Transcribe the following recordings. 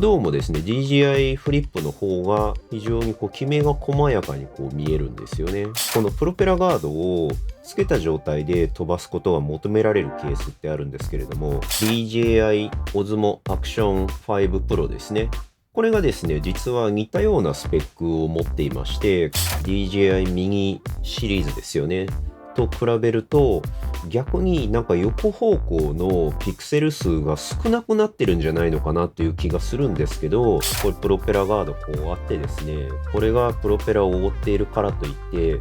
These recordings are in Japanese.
どうもですね、DJI フリップの方が非常にきめが細やかに見えるんですよね。このプロペラガードをつけた状態で飛ばすことが求められるケースってあるんですけれども、DJI Osmo Action 5 Pro ですね。これがですね、実は似たようなスペックを持っていまして、DJI Mini シリーズですよね。と比べると、逆になんか横方向のピクセル数が少なくなってるんじゃないのかなっていう気がするんですけど、これプロペラガードあってですね、これがプロペラを覆っているからといって、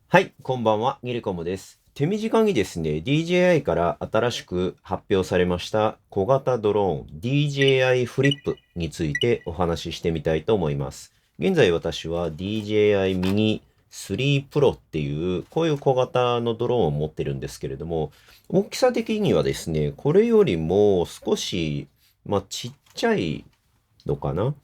はい、こんばんは、ニルコムです。手短にですね、DJI から新しく発表されました小型ドローン DJI フリップについてお話ししてみたいと思います。現在私は DJI Mini 3 Pro っていうこういう小型のドローンを持ってるんですけれども、大きさ的にはですね、これよりも少し、ちっちゃいのかな。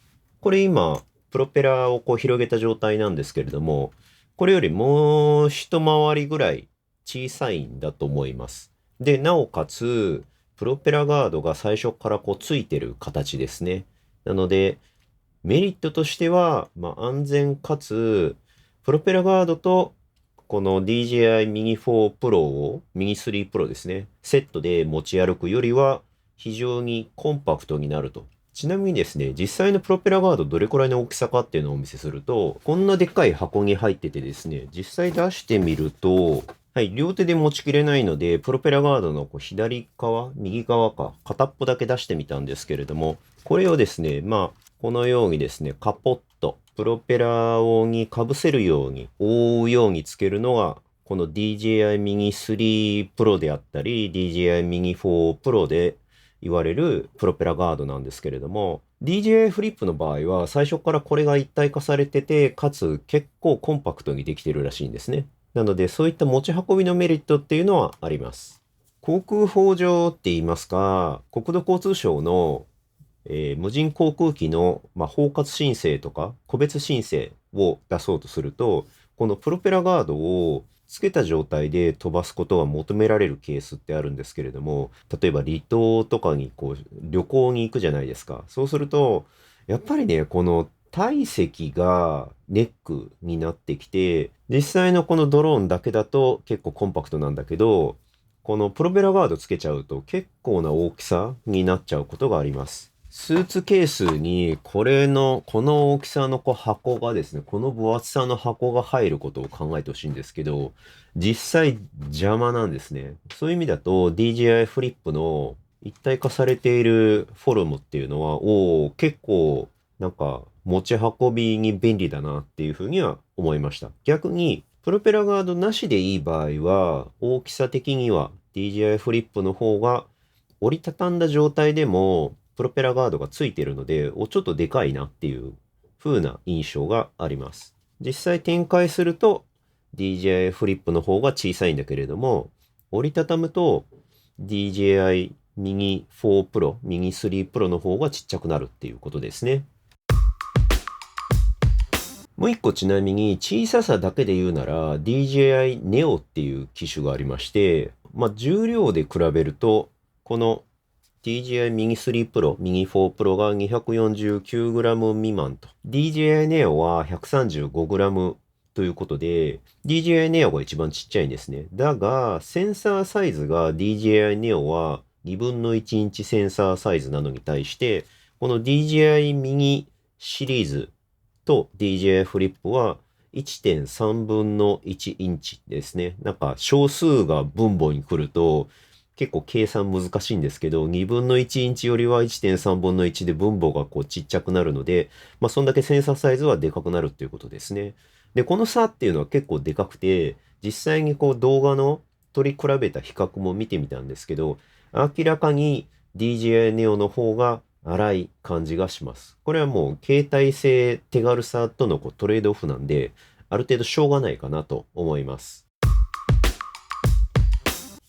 これ今、プロペラを広げた状態なんですけれども、これよりもう一回りぐらい小さいんだと思います。で、なおかつ、プロペラガードが最初からついてる形ですね。なので、メリットとしては、安全かつ、プロペラガードと、この DJI Mini 4 Pro を、Mini 3 Pro ですね、セットで持ち歩くよりは、非常にコンパクトになると。ちなみにですね、実際のプロペラガードどれくらいの大きさかっていうのをお見せすると、こんなでっかい箱に入っててですね、実際出してみると、はい、両手で持ちきれないので、プロペラガードの左側、右側か、片っぽだけ出してみたんですけれども、これをですね、このようにですね、カポッと、プロペラにかぶせるように、覆うようにつけるのが、この DJI Mini 3 Pro であったり、DJI Mini 4 Pro で言われるプロペラガードなんですけれども、DJI フリップの場合は最初からこれが一体化されてて、かつ結構コンパクトにできてるらしいんですね。なので、そういった持ち運びのメリットっていうのはあります。航空法上って言いますか、国土交通省の無人航空機の、包括申請とか個別申請を出そうとすると、このプロペラガードをつけた状態で飛ばすことが求められるケースってあるんですけれども、例えば離島とかに旅行に行くじゃないですか。そうすると、やっぱりね、この体積がネックになってきて、実際のこのドローンだけだと結構コンパクトなんだけど、このプロペラガードつけちゃうと結構な大きさになっちゃうことがあります。スーツケースにこの大きさの箱がですね、この分厚さの箱が入ることを考えてほしいんですけど、実際邪魔なんですね。そういう意味だと DJI フリップの一体化されているフォルムっていうのは、結構なんか持ち運びに便利だなっていうふうには思いました。逆にプロペラガードなしでいい場合は、大きさ的には DJI フリップの方が折りたたんだ状態でもプロペラガードがついているので、ちょっとでかいなっていう風な印象があります。実際展開すると DJI フリップの方が小さいんだけれども、折りたたむと DJI Mini 4 Pro、Mini 3 Pro の方がちっちゃくなるっていうことですね。もう一個ちなみに小ささだけで言うなら DJI Neo っていう機種がありまして、重量で比べるとこの DJI Mini 3 Pro、Mini 4 Pro が 249g 未満と。DJI Neo は 135g ということで、DJI Neo が一番ちっちゃいんですね。だが、センサーサイズが DJI Neo は2分の1インチセンサーサイズなのに対して、この DJI Mini シリーズと DJI フリップは1.3分の1インチですね。なんか小数が分母に来ると結構計算難しいんですけど、2分の1インチよりは1.3分の1で分母がちっちゃくなるので、そんだけセンサーサイズはでかくなるっていうことですね。で、この差っていうのは結構でかくて、実際に動画の取り比べた比較も見てみたんですけど、明らかに DJI Neo の方が荒い感じがします。これはもう携帯性手軽さとのトレードオフなんで、ある程度しょうがないかなと思います。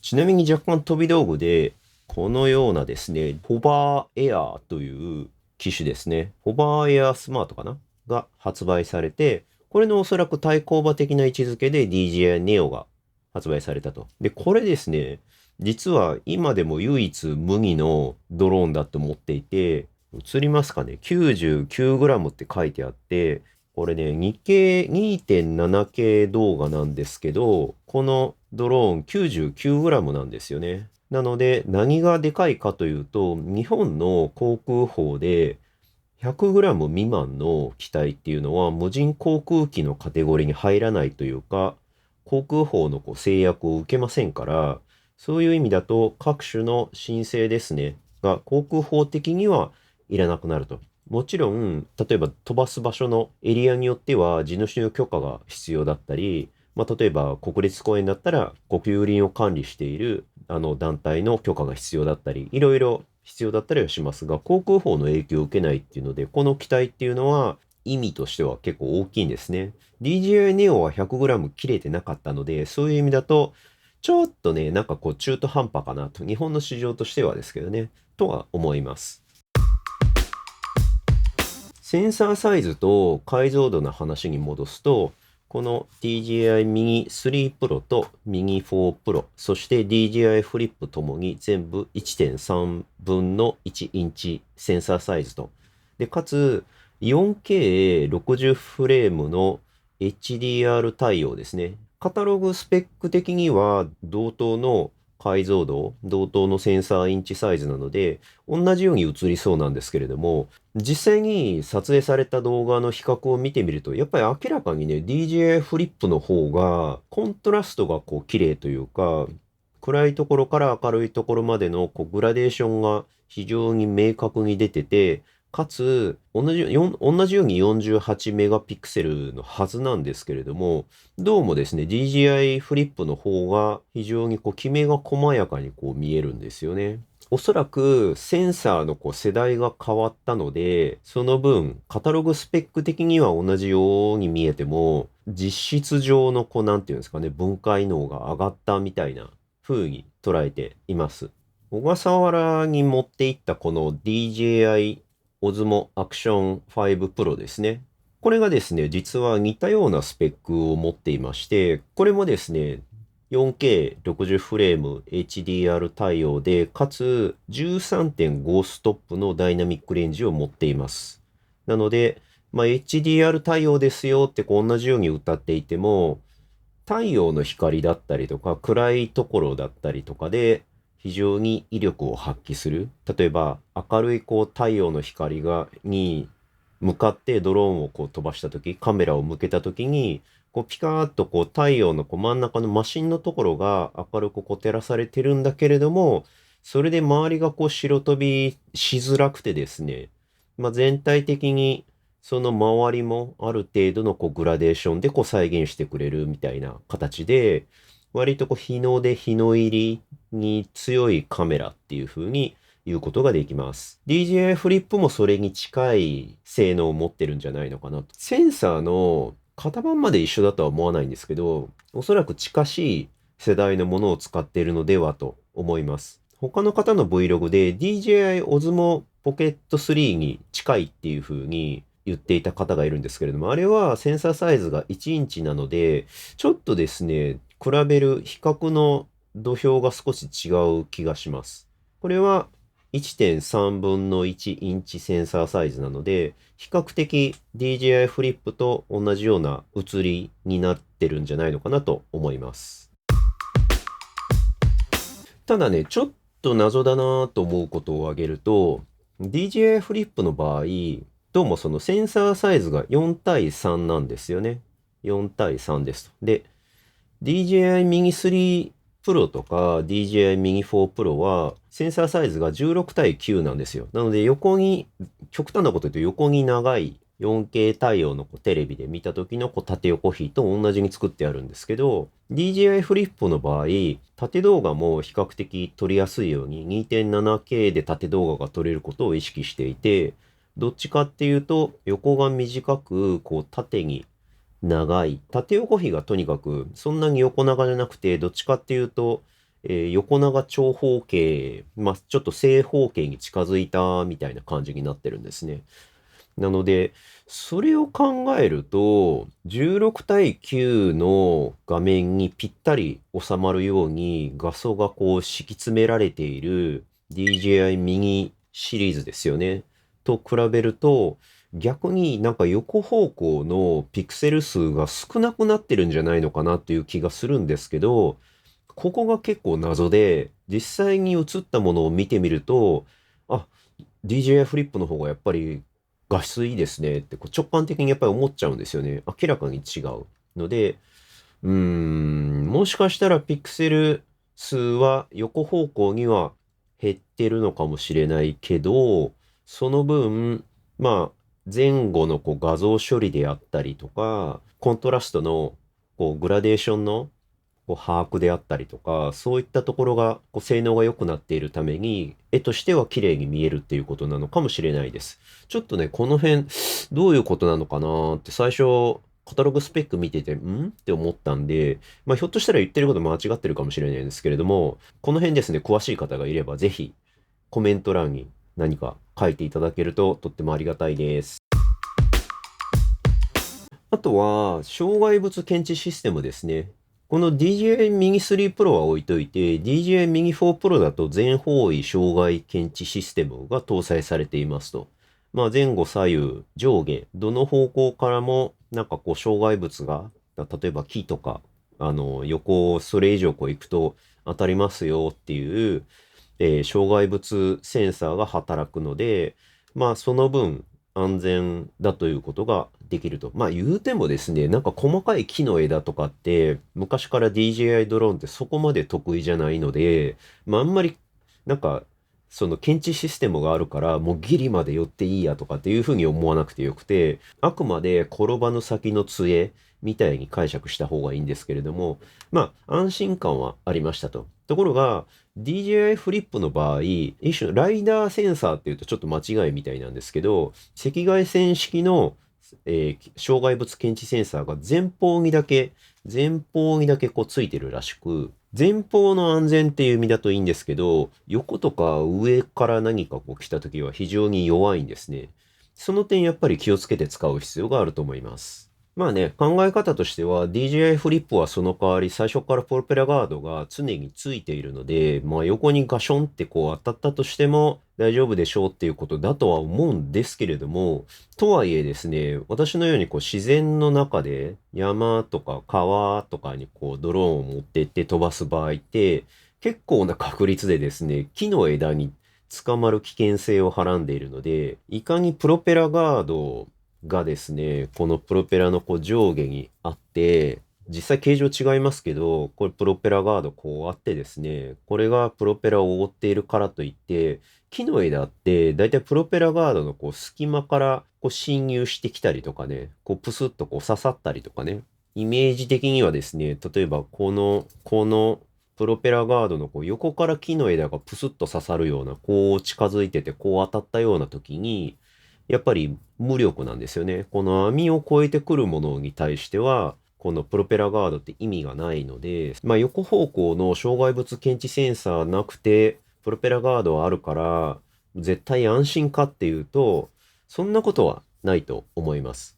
ちなみに若干飛び道具で、このようなですね、ホバーエアーという機種ですね。ホバーエアースマートかなが発売されて、これのおそらく対抗馬的な位置づけで DJI Neo が発売されたと。で、これですね、実は今でも唯一無二のドローンだと思っていて、映りますかね？ 99g って書いてあって、これね、2.7K 動画なんですけど、このドローン 99g なんですよね。なので、何がでかいかというと、日本の航空法で 100g 未満の機体っていうのは無人航空機のカテゴリーに入らないというか、航空法の制約を受けませんから、そういう意味だと各種の申請ですね、が航空法的にはいらなくなると。もちろん、例えば飛ばす場所のエリアによっては地主の許可が必要だったり、例えば国立公園だったら国有林を管理している団体の許可が必要だったり、いろいろ必要だったりはしますが、航空法の影響を受けないっていうので、この機体っていうのは意味としては結構大きいんですね。DJI Neo は 100g 切れてなかったので、そういう意味だと、ちょっとね、なんか中途半端かなと、日本の市場としてはですけどね、とは思います。センサーサイズと解像度の話に戻すと、この DJI Mini 3 Pro と Mini 4 Pro、そして DJI Flip ともに全部1.3分の1インチセンサーサイズと。で、かつ 4K60 フレームの HDR 対応ですね。カタログスペック的には同等の解像度、同等のセンサーインチサイズなので、同じように映りそうなんですけれども、実際に撮影された動画の比較を見てみると、やっぱり明らかにね、DJI フリップの方が、コントラストが綺麗というか、暗いところから明るいところまでのグラデーションが非常に明確に出てて、かつ、同じように48メガピクセルのはずなんですけれども、どうもですね、DJI フリップの方が非常にキメが細やかに見えるんですよね。おそらくセンサーの世代が変わったので、その分、カタログスペック的には同じように見えても、実質上のなんていうんですかね、分解能が上がったみたいな風に捉えています。小笠原に持っていったこの DJI Osmo Action 5 Pro ですね。これがですね、実は似たようなスペックを持っていまして、これもですね、4K60 フレーム HDR 対応で、かつ13.5ストップのダイナミックレンジを持っています。なので、HDR 対応ですよって同じように歌っていても、太陽の光だったりとか、暗いところだったりとかで、非常に威力を発揮する。例えば、明るい太陽の光に向かってドローンを飛ばしたとき、カメラを向けたときに、ピカーッと太陽の真ん中のマシンのところが明るく照らされてるんだけれども、それで周りが白飛びしづらくてですね、全体的にその周りもある程度のグラデーションで再現してくれるみたいな形で、割と日の出、日の入りに強いカメラっていう風に言うことができます。DJI フリップもそれに近い性能を持ってるんじゃないのかなと。センサーの型番まで一緒だとは思わないんですけど、おそらく近しい世代のものを使っているのではと思います。他の方の Vlog で DJI Osmo Pocket 3に近いっていう風に言っていた方がいるんですけれども、あれはセンサーサイズが1インチなので、ちょっとですね、比較の土俵が少し違う気がします。これは1.3分の1インチセンサーサイズなので、比較的 DJI フリップと同じような写りになってるんじゃないのかなと思います。ただね、ちょっと謎だなと思うことを挙げると、DJI フリップの場合、どうもそのセンサーサイズが4対3なんですよね。4対3ですと。で、DJI Mini 3 Pro とか DJI Mini 4 Pro はセンサーサイズが16対9なんですよ。なので極端なこと言うと横に長い 4K 対応のテレビで見た時の縦横比と同じに作ってあるんですけど、DJI フリップの場合、縦動画も比較的撮りやすいように 2.7K で縦動画が撮れることを意識していて、どっちかっていうと横が短く縦に長い。縦横比がとにかくそんなに横長じゃなくて、どっちかっていうと、横長長方形、ちょっと正方形に近づいたみたいな感じになってるんですね。なので、それを考えると、16対9の画面にぴったり収まるように画素がこう敷き詰められている DJI ミニシリーズですよね。と比べると、逆になんか横方向のピクセル数が少なくなってるんじゃないのかなっていう気がするんですけど、ここが結構謎で、実際に映ったものを見てみると、あ、DJI フリップの方がやっぱり画質いいですねってこう直感的にやっぱり思っちゃうんですよね。明らかに違う。ので、もしかしたらピクセル数は横方向には減ってるのかもしれないけど、その分、まあ、前後のこう画像処理であったりとか、コントラストのこうグラデーションのこう把握であったりとか、そういったところがこう性能が良くなっているために、絵としては綺麗に見えるっていうことなのかもしれないです。ちょっとね、この辺、どういうことなのかなって最初、カタログスペック見てて、って思ったんで、まあ、ひょっとしたら言ってること間違ってるかもしれないんですけれども、この辺ですね、詳しい方がいれば、ぜひ、コメント欄に何か書いていただけるととってもありがたいです。あとは、障害物検知システムですね。この DJI Mini 3 Pro は置いといて、DJI Mini 4 Pro だと全方位障害検知システムが搭載されていますと。まあ前後左右上下、どの方向からもなんかこう障害物が、例えば木とか、横をそれ以上こう行くと当たりますよっていう、障害物センサーが働くので、まあその分安全だということができると。まあ言うてもですね、なんか細かい木の枝とかって昔から DJI ドローンってそこまで得意じゃないので、まああんまりなんかその検知システムがあるからもうギリまで寄っていいやとかっていうふうに思わなくてよくて、あくまで転ばぬ先の杖みたいに解釈した方がいいんですけれども、まあ安心感はありましたと。ところが、DJI フリップの場合、一種のライダーセンサーっていうとちょっと間違いみたいなんですけど、赤外線式の、障害物検知センサーが前方にだけこうついてるらしく、前方の安全っていう意味だといいんですけど、横とか上から何かこう来た時は非常に弱いんですね。その点やっぱり気をつけて使う必要があると思います。まあね、考え方としては DJI フリップはその代わり最初からプロペラガードが常についているので、まあ横にガションってこう当たったとしても大丈夫でしょうっていうことだとは思うんですけれども、とはいえですね、私のようにこう自然の中で山とか川とかにこうドローンを持ってって飛ばす場合って結構な確率でですね、木の枝に捕まる危険性をはらんでいるので、いかにプロペラガードがですね、このプロペラのこう上下にあって、実際形状違いますけど、これプロペラガードこうあってですね、これがプロペラを覆っているからといって、木の枝ってだいたいプロペラガードのこう隙間からこう侵入してきたりとかね、こうプスッとこう刺さったりとかね、イメージ的にはですね、例えばこのプロペラガードのこう横から木の枝がプスッと刺さるような、こう近づいててこう当たったような時に、やっぱり無力なんですよね。この網を越えてくるものに対しては、このプロペラガードって意味がないので、まあ横方向の障害物検知センサーなくて、プロペラガードはあるから、絶対安心かっていうと、そんなことはないと思います。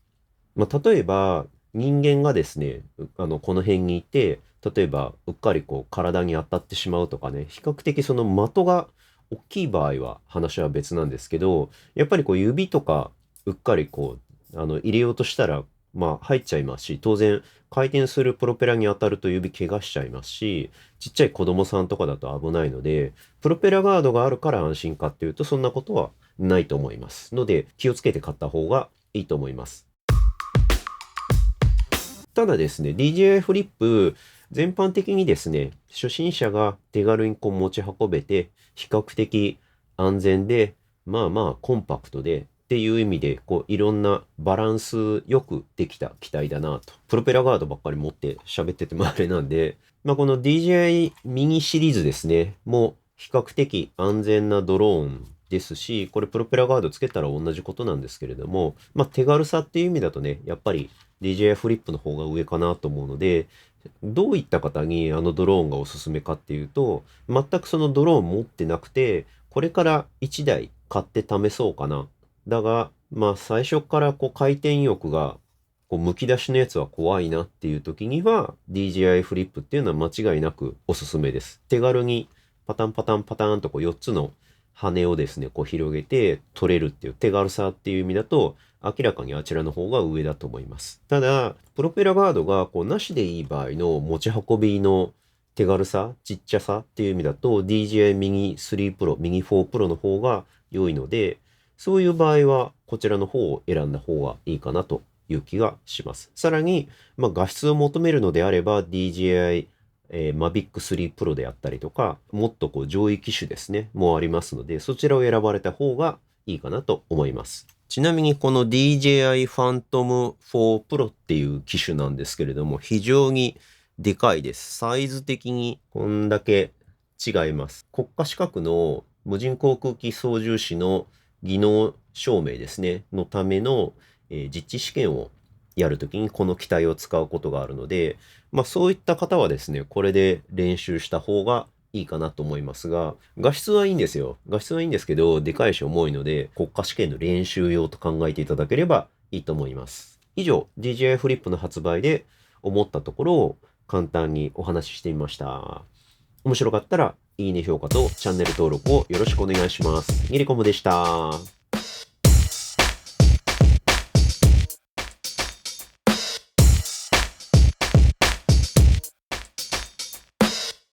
まあ例えば、人間がですね、この辺にいて、例えば、うっかりこう体に当たってしまうとかね、比較的その的が大きい場合は話は別なんですけど、やっぱりこう指とかうっかりこう、入れようとしたら、まあ入っちゃいますし、当然回転するプロペラに当たると指怪我しちゃいますし、ちっちゃい子供さんとかだと危ないので、プロペラガードがあるから安心かっていうと、そんなことはないと思います。ので、気をつけて買った方がいいと思います。ただですね、DJI フリップ、全般的にですね、初心者が手軽にこう持ち運べて、比較的安全で、まあまあコンパクトで、っていう意味で、こういろんなバランスよくできた機体だなと。プロペラガードばっかり持って喋っててもあれなんで、まあこの DJI ミニシリーズですね、もう比較的安全なドローンですし、これプロペラガードつけたら同じことなんですけれども、まあ手軽さっていう意味だとね、やっぱり DJI フリップの方が上かなと思うので、どういった方にあのドローンがおすすめかっていうと、全くそのドローン持ってなくて、これから1台買って試そうかな。だが、まあ最初から回転翼がむき出しのやつは怖いなっていう時には DJI フリップっていうのは間違いなくおすすめです。手軽にパタンパタンパタンと4つの羽をですね、広げて取れるっていう手軽さっていう意味だと明らかにあちらの方が上だと思います。ただ、プロペラガードがなしでいい場合の持ち運びの手軽さ、ちっちゃさっていう意味だと DJI Mini 3 Pro、Mini 4 Pro の方が良いので、そういう場合はこちらの方を選んだ方がいいかなという気がします。さらに、画質を求めるのであれば DJI Mavic 3 Pro であったりとか、もっと上位機種ですね、もありますので、そちらを選ばれた方がいいかなと思います。ちなみにこの DJI Phantom 4 Pro っていう機種なんですけれども、非常にでかいです。サイズ的にこんだけ違います。国家資格の無人航空機操縦士の技能証明ですね、のための、実地試験をやるときにこの機体を使うことがあるので、そういった方はですね、これで練習した方がいいかなと思いますが、画質はいいんですよ。画質はいいんですけど、でかいし重いので、国家試験の練習用と考えていただければいいと思います。以上、DJI フリップの発売で思ったところを簡単にお話ししてみました。面白かったら、いいね評価とチャンネル登録をよろしくお願いします。ミリコムでした。